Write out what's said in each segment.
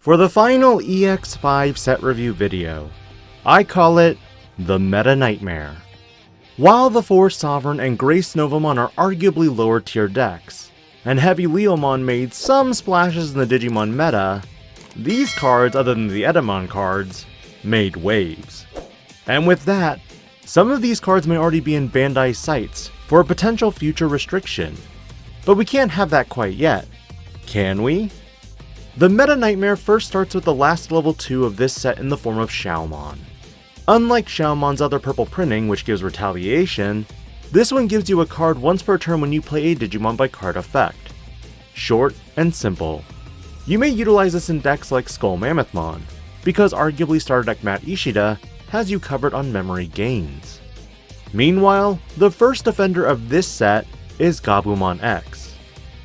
For the final EX5 set review video, I call it the Meta Nightmare. While the 4 Sovereign and Grace Novamon are arguably lower tier decks, and Heavy Leomon made some splashes in the Digimon meta, these cards, other than the Etemon cards, made waves. And with that, some of these cards may already be in Bandai's sights for a potential future restriction. But we can't have that quite yet, can we? The Meta Nightmare first starts with the last level 2 of this set in the form of Xiaomon. Unlike Xiaomon's other purple printing, which gives Retaliation, this one gives you a card once per turn when you play a Digimon by card effect. Short and simple. You may utilize this in decks like Skull Mammothmon, because arguably Starter Deck Matt Ishida has you covered on memory gains. Meanwhile, the first defender of this set is Gabumon X.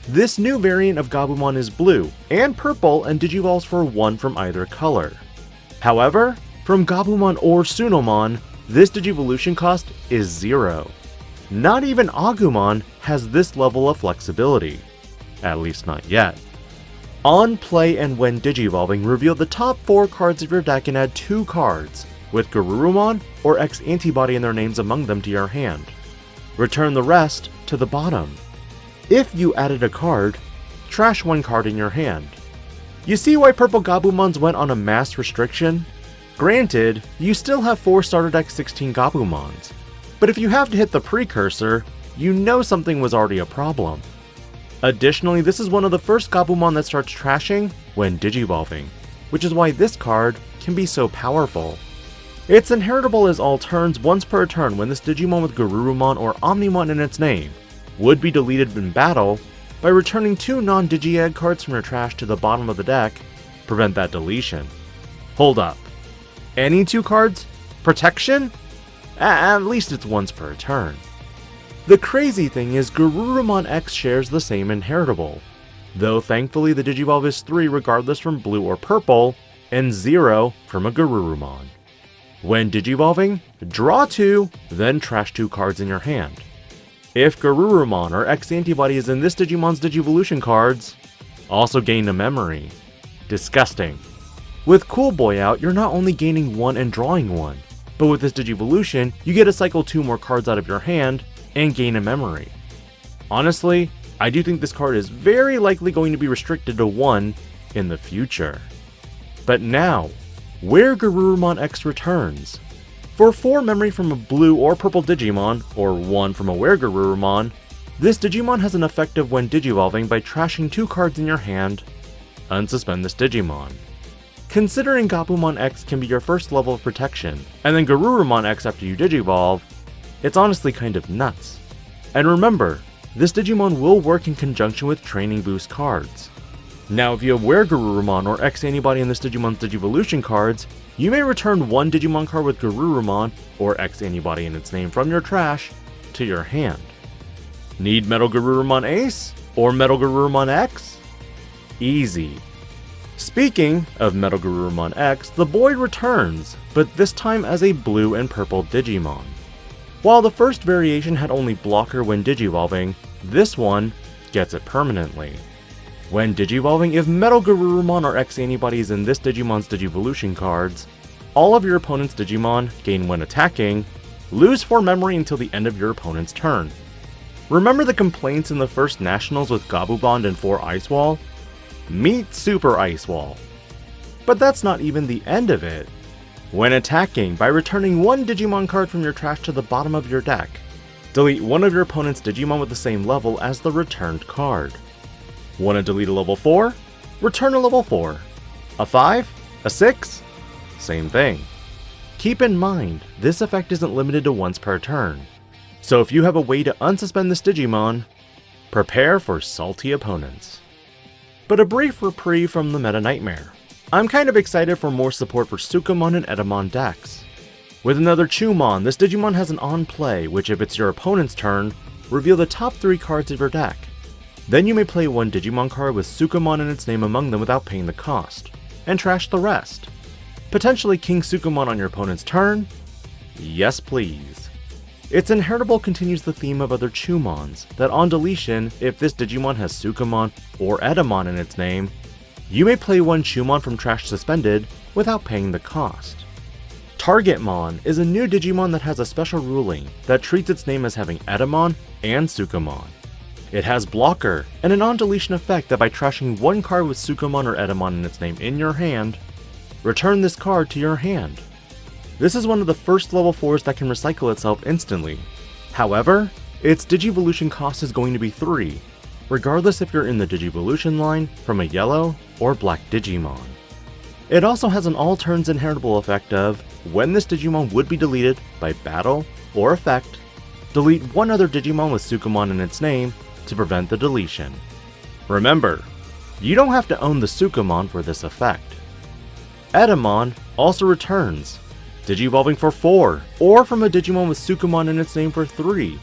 This new variant of Gabumon is blue and purple and digivolves for 1 from either color. However, from Gabumon or Sunomon, this digivolution cost is 0. Not even Agumon has this level of flexibility. At least not yet. On play and when digivolving, reveal the top 4 cards of your deck and add 2 cards, with Garurumon or X-antibody in their names among them to your hand. Return the rest to the bottom. If you added a card, trash 1 card in your hand. You see why purple Gabumons went on a mass restriction? Granted, you still have 4 starter deck 16 Gabumons, but if you have to hit the precursor, you know something was already a problem. Additionally, this is one of the first Gabumon that starts trashing when digivolving, which is why this card can be so powerful. It's inheritable as all turns once per turn when this Digimon with Garurumon or Omnimon in its name would be deleted in battle by returning 2 non-Digi-Egg cards from your trash to the bottom of the deck. Prevent that deletion. Hold up. Any 2 cards? Protection? At least it's once per turn. The crazy thing is Garurumon X shares the same inheritable, though thankfully the Digivolve is 3 regardless from blue or purple, and 0 from a Garurumon. When digivolving, draw 2, then trash 2 cards in your hand. If Garurumon or X-antibody is in this Digimon's Digivolution cards, also gain a memory. Disgusting. With Cool Boy out, you're not only gaining 1 and drawing 1, but with this Digivolution, you get to cycle 2 more cards out of your hand and gain a memory. Honestly, I do think this card is very likely going to be restricted to 1 in the future. But now, where Garurumon X returns. For 4 memory from a blue or purple Digimon, or 1 from a Were Garurumon, this Digimon has an effective when digivolving by trashing 2 cards in your hand. Unsuspend this Digimon. Considering Gabumon X can be your first level of protection, and then Garurumon X after you digivolve, it's honestly kind of nuts. And remember, this Digimon will work in conjunction with training boost cards. Now if you have Were Garurumon or X-antibody in this Digimon's Digivolution cards, you may return 1 Digimon card with Garurumon or X-antibody in its name from your trash to your hand. Need Metal Garurumon Ace or Metal Garurumon X? Easy. Speaking of Metal Garurumon X, the boy returns, but this time as a blue and purple Digimon. While the first variation had only blocker when digivolving, this one gets it permanently. When digivolving, if Metal Garurumon or X-antibody is in this Digimon's Digivolution cards, all of your opponent's Digimon gain when attacking, lose 4 memory until the end of your opponent's turn. Remember the complaints in the first Nationals with Gabubond and 4 Ice Wall? Meet Super Ice Wall. But that's not even the end of it. When attacking, by returning 1 Digimon card from your trash to the bottom of your deck, delete 1 of your opponent's Digimon with the same level as the returned card. Want to delete a level 4? Return a level 4. A 5? A 6? Same thing. Keep in mind, this effect isn't limited to once per turn, so if you have a way to unsuspend this Digimon, prepare for salty opponents. But a brief reprieve from the Meta Nightmare. I'm kind of excited for more support for Sukamon and Etemon decks. With another Chumon, this Digimon has an on play, which if it's your opponent's turn, reveal the top 3 cards of your deck. Then you may play 1 Digimon card with Sukamon in its name among them without paying the cost, and trash the rest. Potentially King Sukamon on your opponent's turn? Yes please. Its inheritable continues the theme of other Chumons, that on deletion, if this Digimon has Sukamon or Etemon in its name, You may play one xiaomon from trash suspended without paying the cost. Targetmon is a new Digimon that has a special ruling that treats its name as having Etemon and Sukamon. It has Blocker and a non-deletion effect that by trashing one card with Sukamon or Etemon in its name in your hand, return this card to your hand. This is one of the first level 4s that can recycle itself instantly. However, its Digivolution cost is going to be 3, regardless if you're in the Digivolution line from a yellow or black Digimon. It also has an all turns inheritable effect of, when this Digimon would be deleted by battle or effect, delete one other Digimon with Sukamon in its name to prevent the deletion. Remember, you don't have to own the Sukamon for this effect. Etemon also returns, Digivolving for 4, or from a Digimon with Sukamon in its name for 3.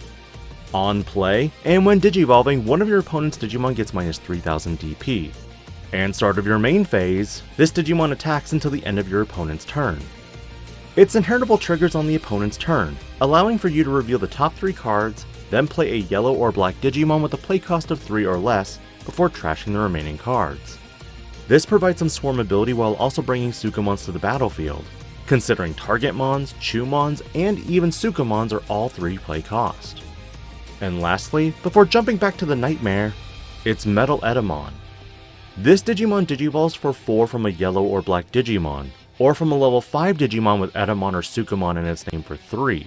On play, and when Digivolving, one of your opponent's Digimon gets minus 3000 DP. And start of your main phase, this Digimon attacks until the end of your opponent's turn. Its inheritable triggers on the opponent's turn, allowing for you to reveal the top 3 cards, then play a yellow or black Digimon with a play cost of 3 or less before trashing the remaining cards. This provides some swarm ability while also bringing Sukamons to the battlefield, considering Targetmons, xiaomons, and even Sukamons are all 3 play cost. And lastly, before jumping back to the Nightmare, it's metaletemon. This Digimon digivolves for 4 from a yellow or black Digimon, or from a level 5 Digimon with Etemon or Sukamon in its name for 3.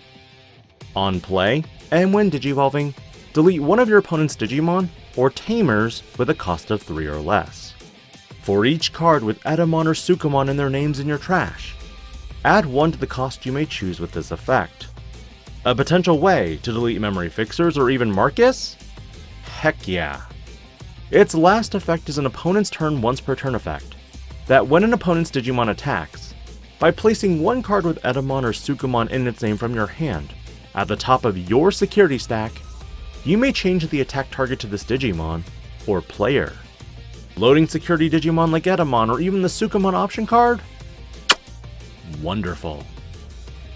On play, and when digivolving, delete one of your opponent's Digimon or Tamers with a cost of 3 or less. For each card with Etemon or Sukamon in their names in your trash, add 1 to the cost you may choose with this effect. A potential way to delete memory fixers or even Marcus? Heck yeah! Its last effect is an opponent's turn once per turn effect, that when an opponent's Digimon attacks, by placing one card with Etemon or Sukamon in its name from your hand, at the top of your security stack, you may change the attack target to this Digimon, or player. Loading security Digimon like Etemon or even the Sukamon option card? Wonderful.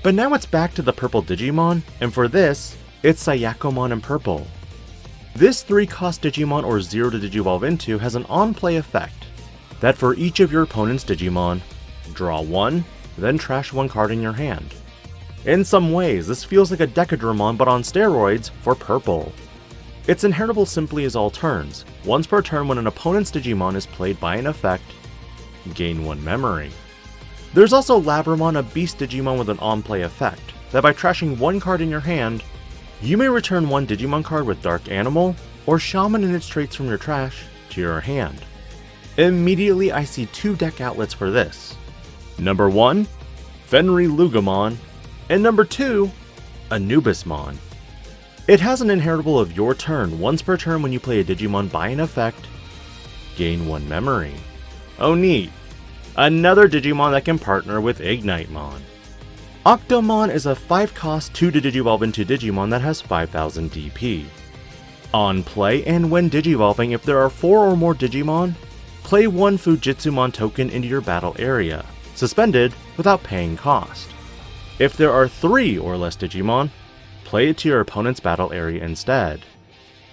But now it's back to the purple Digimon, and for this, it's Xiaomon in purple. This 3-cost Digimon or 0 to digivolve into has an on-play effect, that for each of your opponent's Digimon, draw 1, then trash 1 card in your hand. In some ways, this feels like a Decadramon but on steroids for purple. Its inheritable simply is all turns, once per turn when an opponent's Digimon is played by an effect, gain 1 memory. There's also Labramon, a beast Digimon with an on-play effect, that by trashing 1 card in your hand, you may return 1 Digimon card with Dark Animal or Xiaomon and its traits from your trash to your hand. Immediately I see 2 deck outlets for this. Number 1, Fenry Lugamon, and number 2, Anubismon. It has an inheritable of your turn once per turn when you play a Digimon by an effect, gain 1 memory. Oh neat, another Digimon that can partner with Ignitemon. Octomon is a 5-cost 2 to digivolve into Digimon that has 5000 DP. On play and when digivolving, if there are 4 or more Digimon, play 1 Fujitsumon token into your battle area, suspended without paying cost. If there are 3 or less Digimon, play it to your opponent's battle area instead.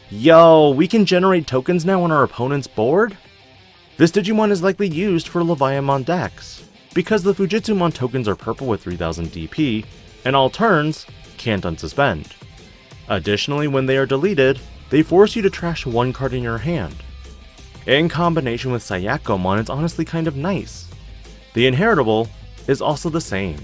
Yo, we can generate tokens now on our opponent's board? This Digimon is likely used for leviamon decks, because the Fujitsumon tokens are purple with 3000 DP, and all turns can't unsuspend. Additionally, when they are deleted, they force you to trash 1 card in your hand. In combination with Xiaomon, it's honestly kind of nice. The inheritable is also the same.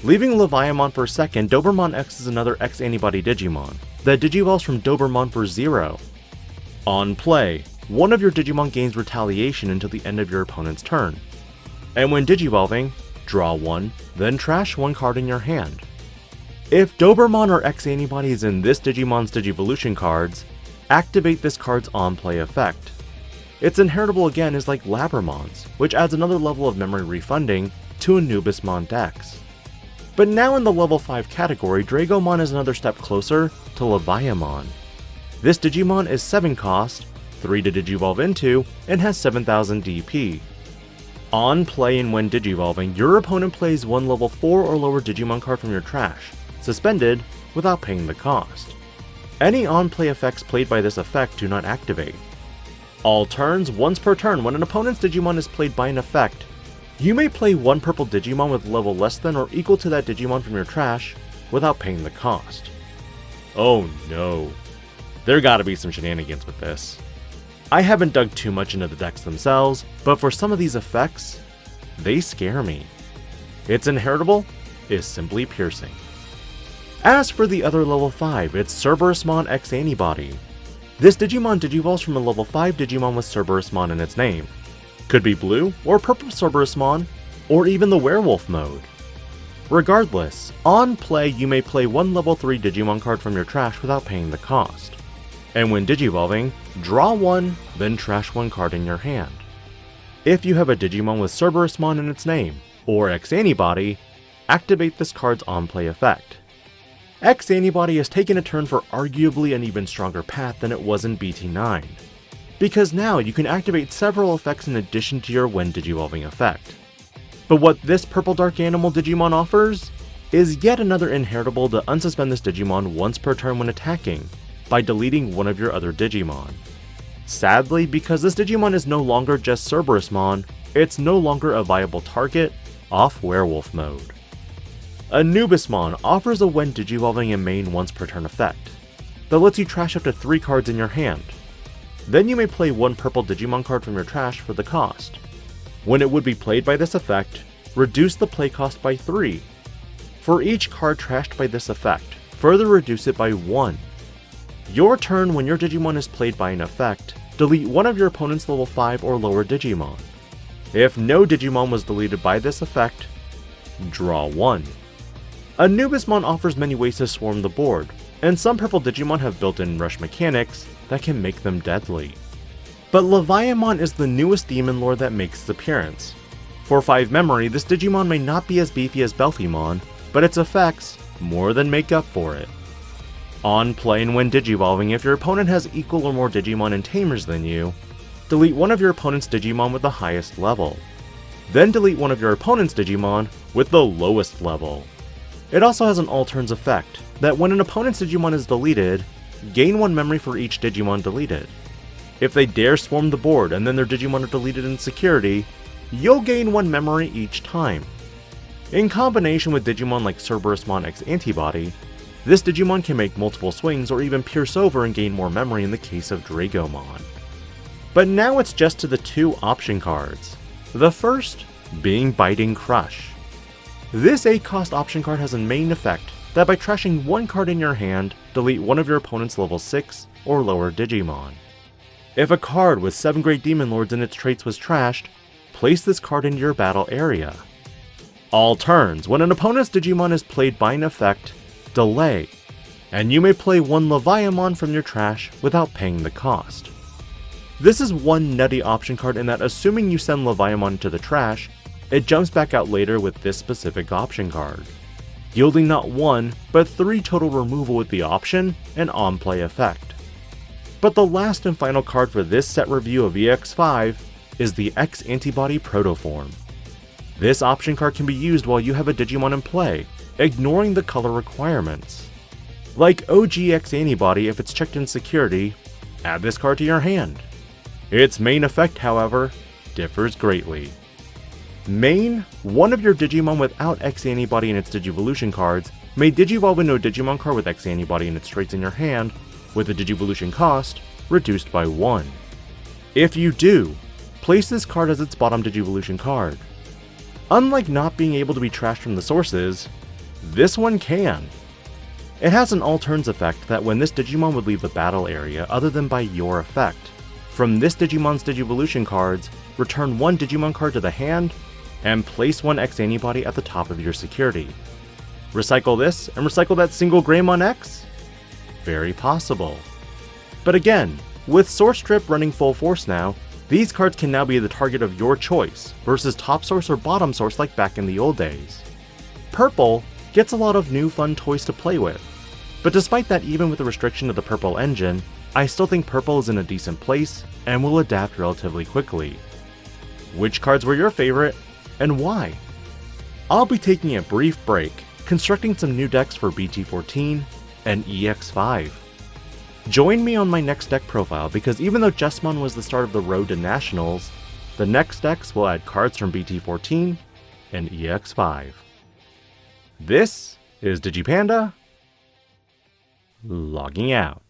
Leaving Leviamon for a second, Dobermon X is another x-antibody Digimon that digivolves from Dobermon for 0. On play, one of your Digimon gains retaliation until the end of your opponent's turn. And when digivolving, draw 1, then trash 1 card in your hand. If Dobermon or X-Antibody is in this Digimon's Digivolution cards, activate this card's on-play effect. Its inheritable again is like Labramon's, which adds another level of memory refunding to Anubismon decks. But now in the level 5 category, Dragomon is another step closer to leviamon. This Digimon is 7 cost, 3 to digivolve into, and has 7000 DP. On play and when digivolving, your opponent plays 1 level 4 or lower Digimon card from your trash, suspended without paying the cost. Any on-play effects played by this effect do not activate. All turns, once per turn, when an opponent's Digimon is played by an effect, you may play one purple Digimon with level less than or equal to that Digimon from your trash without paying the cost. Oh no. There gotta be some shenanigans with this. I haven't dug too much into the decks themselves, but for some of these effects, they scare me. Its inheritable is simply piercing. As for the other level 5, it's Cerberusmon x-antibody. This Digimon digivolves from a level 5 Digimon with Cerberusmon in its name. Could be blue or purple Cerberusmon, or even the werewolf mode. Regardless, on play you may play one level 3 Digimon card from your trash without paying the cost. And when digivolving, draw one, then trash one card in your hand. If you have a Digimon with Cerberusmon in its name, or X-Antibody, activate this card's on-play effect. X-Antibody has taken a turn for arguably an even stronger path than it was in BT9, because now you can activate several effects in addition to your when digivolving effect. But what this purple dark animal Digimon offers is yet another inheritable to unsuspend this Digimon once per turn when attacking, by deleting one of your other Digimon. Sadly, because this Digimon is no longer just Cerberusmon, it's no longer a viable target off werewolf mode. Anubismon offers a when digivolving in main once per turn effect, that lets you trash up to 3 cards in your hand. Then you may play one purple Digimon card from your trash for the cost. When it would be played by this effect, reduce the play cost by 3. For each card trashed by this effect, further reduce it by 1. Your turn when your Digimon is played by an effect, delete one of your opponent's level 5 or lower Digimon. If no Digimon was deleted by this effect, draw one. Anubismon offers many ways to swarm the board, and some purple Digimon have built-in rush mechanics that can make them deadly. But leviamon is the newest demon lord that makes its appearance. For 5 memory, this Digimon may not be as beefy as Belphemon, but its effects more than make up for it. On play and when digivolving, if your opponent has equal or more Digimon and Tamers than you, delete one of your opponent's Digimon with the highest level. Then delete one of your opponent's Digimon with the lowest level. It also has an all turns effect, that when an opponent's Digimon is deleted, gain 1 memory for each Digimon deleted. If they dare swarm the board and then their Digimon are deleted in security, you'll gain 1 memory each time. In combination with Digimon like Cerberusmon x-antibody, this Digimon can make multiple swings or even pierce over and gain more memory in the case of Dragomon. But now it's just to the 2 option cards, the first being Biting Crush. This 8-cost option card has a main effect that by trashing 1 card in your hand, delete one of your opponent's level 6 or lower Digimon. If a card with 7 Great Demon Lords in its traits was trashed, place this card into your battle area. All turns, when an opponent's Digimon is played by an effect, delay, and you may play one leviamon from your trash without paying the cost. This is one nutty option card in that assuming you send leviamon to the trash, it jumps back out later with this specific option card, yielding not 1, but 3 total removal with the option and on-play effect. But the last and final card for this set review of EX5 is the X-Antibody Protoform. This option card can be used while you have a Digimon in play, ignoring the color requirements. Like OG X-Antibody, if it's checked in security, add this card to your hand. Its main effect, however, differs greatly. Main, one of your Digimon without X-Antibody in its Digivolution cards may digivolve into a Digimon card with X-Antibody in its traits in your hand, with the Digivolution cost reduced by 1. If you do, place this card as its bottom Digivolution card. Unlike not being able to be trashed from the sources, this one can. It has an all turns effect that when this Digimon would leave the battle area other than by your effect, from this Digimon's Digivolution cards, return 1 Digimon card to the hand, and place 1 X-Antibody at the top of your security. Recycle this, and recycle that single Greymon X? Very possible. But again, with Source Strip running full force now, these cards can now be the target of your choice, versus top source or bottom source like back in the old days. Purple gets a lot of new fun toys to play with, but despite that, even with the restriction of the purple engine, I still think purple is in a decent place and will adapt relatively quickly. Which cards were your favorite, and why? I'll be taking a brief break, constructing some new decks for BT14 and EX5. Join me on my next deck profile because even though xiaomon was the start of the road to nationals, the next decks will add cards from BT14 and EX5. This is DIGI-PANDA, logging out.